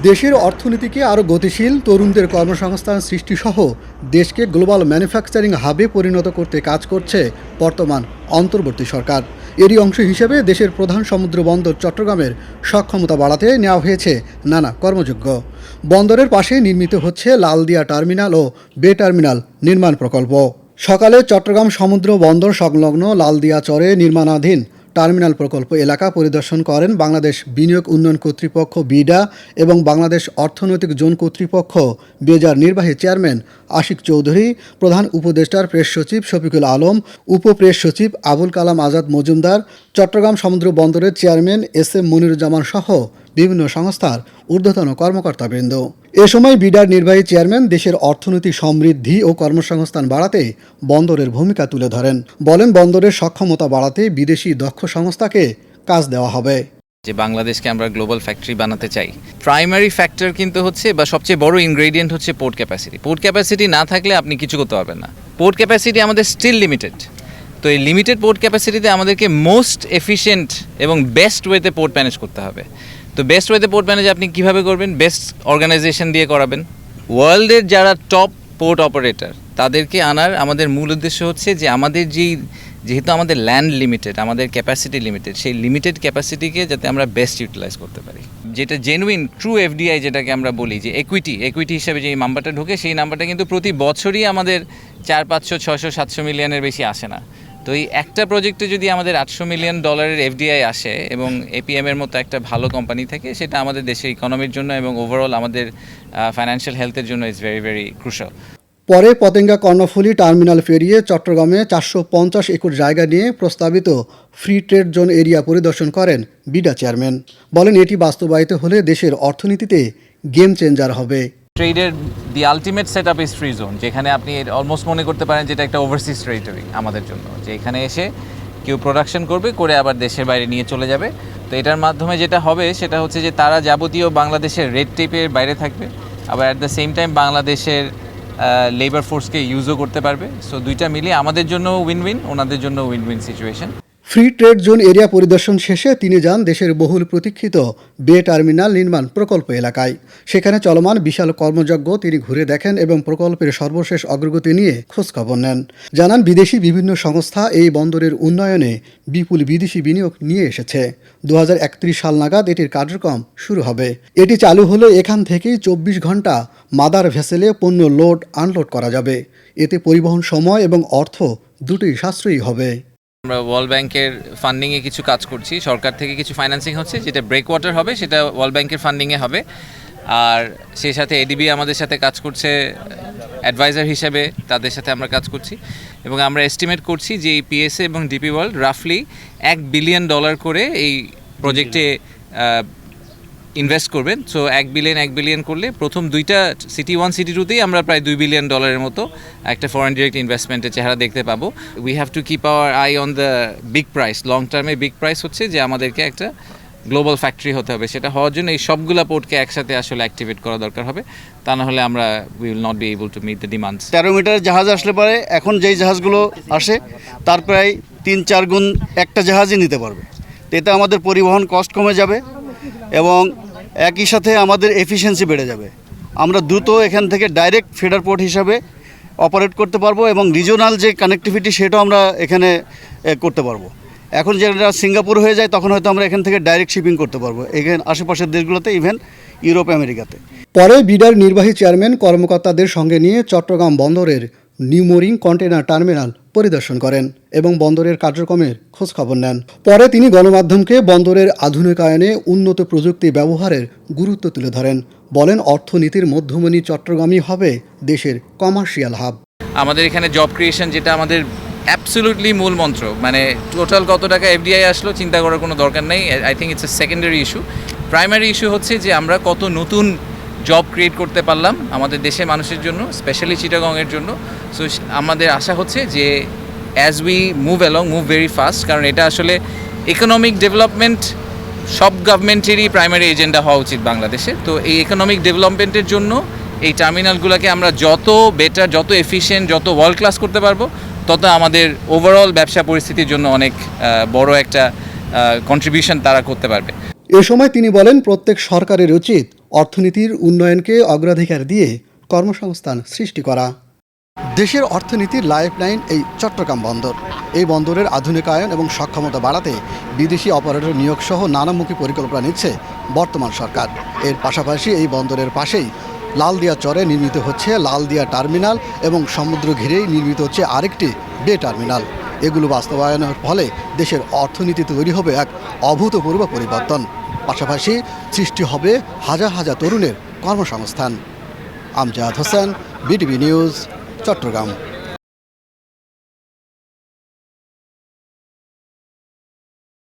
দেশের অর্থনীতিকে আরও গতিশীল, তরুণদের কর্মসংস্থান সৃষ্টিসহ দেশকে গ্লোবাল ম্যানুফ্যাকচারিং হাবে পরিণত করতে কাজ করছে বর্তমান অন্তর্বর্তী সরকার। এরই অংশ হিসেবে দেশের প্রধান সমুদ্র বন্দর চট্টগ্রামের সক্ষমতা বাড়াতে নেওয়া হয়েছে নানা কর্মযজ্ঞ। বন্দরের পাশে নির্মিত হচ্ছে লালদিয়া টার্মিনাল ও বে টার্মিনাল নির্মাণ প্রকল্প। সকালে চট্টগ্রাম সমুদ্র বন্দর সংলগ্ন লালদিয়া চরে নির্মাণাধীন টার্মিনাল প্রকল্প এলাকা পরিদর্শন করেন বাংলাদেশ বিনিয়োগ উন্নয়ন কর্তৃপক্ষ বিডা এবং বাংলাদেশ অর্থনৈতিক জোন কর্তৃপক্ষ বেজার নির্বাহী চেয়ারম্যান আশিক চৌধুরী, প্রধান উপদেষ্টার প্রেস সচিব শফিকুল আলম, উপপ্রেস সচিব আবুল কালাম আজাদ মজুমদার, চট্টগ্রাম সমুদ্র বন্দরের চেয়ারম্যান এস এম মনিরুজ্জামান সহ বিভিন্ন সংস্থার ঊর্ধ্বতন কর্মকর্তাবৃন্দ। এ সময় বিডার নির্বাহী চেয়ারম্যান দেশের অর্থনীতি সমৃদ্ধি ও কর্মসংস্থান বাড়াতে বন্দরের ভূমিকা তুলে ধরেন। বলেন, বন্দরের সক্ষমতা বাড়াতে বিদেশি দক্ষ সংস্থাকে কাজ দেওয়া হবে। যে বাংলাদেশকে আমরা গ্লোবাল ফ্যাক্টরি বানাতে চাই, প্রাইমারি ফ্যাক্টর কিন্তু হচ্ছে বা সবচেয়ে বড় ইনগ্রেডিয়েন্ট হচ্ছে পোর্ট ক্যাপাসিটি। পোর্ট ক্যাপাসিটি না থাকলে আপনি কিছু করতে পারবেন না। পোর্ট ক্যাপাসিটি আমাদের স্টিল লিমিটেড। তো এই লিমিটেড পোর্ট ক্যাপাসিটিতে আমাদেরকে মোস্ট এফিশিয়েন্ট এবং বেস্ট ওয়েতে পোর্ট ম্যানেজ করতে হবে। তো বেস্ট ওয়েতে পোর্ট ম্যানেজ আপনি কীভাবে করবেন? বেস্ট অর্গানাইজেশন দিয়ে করাবেন। ওয়ার্ল্ডের যারা টপ পোর্ট অপারেটর তাদেরকে আনার আমাদের মূল উদ্দেশ্য হচ্ছে যে আমাদের যেহেতু আমাদের ল্যান্ড লিমিটেড, আমাদের ক্যাপাসিটি লিমিটেড, সেই লিমিটেড ক্যাপাসিটিকে যাতে আমরা বেস্ট ইউটিলাইজ করতে পারি। যেটা জেনুইন ট্রু এফডিআই যেটাকে আমরা বলি, যে একুইটি হিসাবে যে নাম্বারটা ঢোকে, সেই নাম্বারটা কিন্তু প্রতি বছরই আমাদের 400, 500, 600, 700 মিলিয়নের বেশি আসে না। তো এই একটা প্রজেক্টে যদি আমাদের $800 মিলিয়ন এফডিআই আসে এবং এপিএমের মতো একটা ভালো কোম্পানি থাকে, সেটা আমাদের দেশের ইকোনমির জন্য এবং ওভারঅল আমাদের ফাইন্যান্সিয়াল হেলথের জন্য ইজ ভেরি ভেরি ক্রুশাল। পরে পতেঙ্গা কর্ণফুলী টার্মিনাল পেরিয়ে চট্টগ্রামে 450 একর জায়গা নিয়ে প্রস্তাবিত ফ্রি ট্রেড জোন এরিয়া পরিদর্শন করেন বিডা চেয়ারম্যান। বলেন, এটি বাস্তবায়িত হলে দেশের অর্থনীতিতে গেম চেঞ্জার হবে। ট্রেডের the ultimate set up is free zone, যেখানে আপনি অলমোস্ট মনে করতে পারেন যেটা একটা ওভারসিজ টেরিটরি আমাদের জন্য, যে এখানে এসে কেউ প্রোডাকশন করবে, করে আবার দেশের বাইরে নিয়ে চলে যাবে। তো এটার মাধ্যমে যেটা হবে সেটা হচ্ছে যে তারা যাবতীয় বাংলাদেশের রেড টেপের বাইরে থাকবে, আবার অ্যাট দ্য সেম টাইম বাংলাদেশের লেবার ফোর্সকে ইউজও করতে পারবে। সো দুইটা মিলিয়ে আমাদের জন্য উইন উইন, ওনাদের জন্য win win situation. Free trade zone area পরিদর্শন শেষে তিনি যান দেশের বহুল প্রতীক্ষিত বে টার্মিনাল নির্মাণ প্রকল্প এলাকায়। সেখানে চলমান বিশাল কর্মযজ্ঞ তিনি ঘুরে দেখেন এবং প্রকল্পের সর্বশেষ অগ্রগতি নিয়ে খোঁজখবর নেন। জানান, বিদেশি বিভিন্ন সংস্থা এই বন্দরের উন্নয়নে বিপুল বিদেশি বিনিয়োগ নিয়ে এসেছে। 2031 সাল নাগাদ এটির কার্যক্রম শুরু হবে। এটি চালু হলে এখান থেকেই 24 ঘন্টা মাদার ভেসেলে পণ্য লোড আনলোড করা যাবে। এতে পরিবহন সময় এবং অর্থ দুটোই সাশ্রয়ী হবে। আমরা ওয়ার্ল্ড ব্যাংকের ফান্ডিংয়ে কিছু কাজ করছি, সরকার থেকে কিছু ফাইন্যান্সিং হচ্ছে, যেটা ব্রেক ওয়াটার হবে সেটা ওয়ার্ল্ড ব্যাংকের ফান্ডিংয়ে হবে। আর সেই সাথে এডিবি আমাদের সাথে কাজ করছে অ্যাডভাইজার হিসেবে, তাদের সাথে আমরা কাজ করছি এবং আমরা এস্টিমেট করছি যে এই পিএসএ এবং ডিপি ওয়ার্ল্ড রাফলি $1 বিলিয়ন করে এই প্রজেক্টে ইনভেস্ট করবেন। সো $1 বিলিয়ন করলে প্রথম দুইটা সিটি 1, সিটি 2তেই আমরা প্রায় $2 বিলিয়ন মতো একটা ফরেন ডিরেক্ট ইনভেস্টমেন্টের চেহারা দেখতে পাবো। We have to keep our I on the big price. Long টার্মে বিগ প্রাইস হচ্ছে যে আমাদেরকে একটা গ্লোবাল ফ্যাক্টরি হতে হবে। সেটা হওয়ার জন্য এই সবগুলা পোর্টকে একসাথে আসলে অ্যাক্টিভেট করা দরকার হবে, তা না হলে আমরা we will not be able to meet the demands. 13 metre জাহাজ আসলে পরে এখন যেই জাহাজগুলো আসে তার প্রায় 3-4 গুণ একটা জাহাজই নিতে পারবে। তো এতে আমাদের পরিবহন কস্ট কমে যাবে এবং একই সাথে আমাদের এফিসিয়েন্সি বেড়ে যাবে। আমরা দ্রুত এখান থেকে ডাইরেক্ট ফিডার পোর্ট হিসাবে অপারেট করতে পারবো এবং রিজিওনাল যে কানেক্টিভিটি সেটাও আমরা এখানে করতে পারবো। এখন যেটা সিঙ্গাপুর হয়ে যায় তখন হয়তো আমরা এখান থেকে ডাইরেক্ট শিপিং করতে পারবো এখানে আশেপাশের দেশগুলোতে, ইভেন ইউরোপ আমেরিকাতে। পরে বিডার নির্বাহী চেয়ারম্যান কর্মকর্তাদের সঙ্গে নিয়ে চট্টগ্রাম বন্দরের নিউমোরিং কন্টেনার টার্মিনাল পরিদর্শন করেন এবং বন্দরের কার্যক্রমের খোঁজখবর নেন। পরে তিনি গণমাধ্যমকে বন্দরের আধুনিকায়নে উন্নত প্রযুক্তি ব্যবহারের গুরুত্ব তুলে ধরেন। বলেন, অর্থনীতির মধ্যমণি চট্টগ্রামই হবে দেশের কমার্শিয়াল হাব। আমাদের এখানে জব ক্রিয়েশন যেটা আমাদের অ্যাবসলিউটলি মূল মন্ত্র, মানে টোটাল কত টাকা এফডিআই আসলো চিন্তা করার কোনো দরকার নেই। I think it's a secondary issue. Primary issue হচ্ছে যে আমরা কত নতুন জব ক্রিয়েট করতে পারলাম আমাদের দেশের মানুষের জন্য, স্পেশালি চিটাগংয়ের জন্য। সো আমাদের আশা হচ্ছে যে as we move very fast, কারণ এটা আসলে ইকোনমিক ডেভেলপমেন্ট সব গভর্নমেন্টেরই প্রাইমারি এজেন্ডা হওয়া উচিত বাংলাদেশে। তো এই ইকোনমিক ডেভেলপমেন্টের জন্য এই টার্মিনালগুলোকে আমরা যত বেটার, যত এফিশিয়েন্ট, যত ওয়ার্ল্ড ক্লাস করতে পারবো, তত আমাদের ওভারঅল ব্যবসা পরিস্থিতির জন্য অনেক বড় একটা কন্ট্রিবিউশন তারা করতে পারবে। এ সময় তিনি বলেন, প্রত্যেক সরকারের উচিত অর্থনীতির উন্নয়নকে অগ্রাধিকার দিয়ে কর্মসংস্থান সৃষ্টি করা। দেশের অর্থনীতির লাইফলাইন এই চট্টগ্রাম বন্দর। এই বন্দরের আধুনিকায়ন এবং সক্ষমতা বাড়াতে বিদেশি অপারেটর নিয়োগ সহ নানামুখী পরিকল্পনা নিচ্ছে বর্তমান সরকার। এর পাশাপাশি এই বন্দরের পাশেই লালদিয়া চরে নির্মিত হচ্ছে লালদিয়া টার্মিনাল এবং সমুদ্র ঘিরেই নির্মিত হচ্ছে আরেকটি বে টার্মিনাল। এগুলো বাস্তবায়নের ফলে দেশের অর্থনীতি তৈরি হবে এক অভূতপূর্ব পরিবর্তন। পাশাপাশি সৃষ্টি হবে হাজার হাজার তরুণের কর্মসংস্থান। Amjad Hossain, BTV news, Chittagong.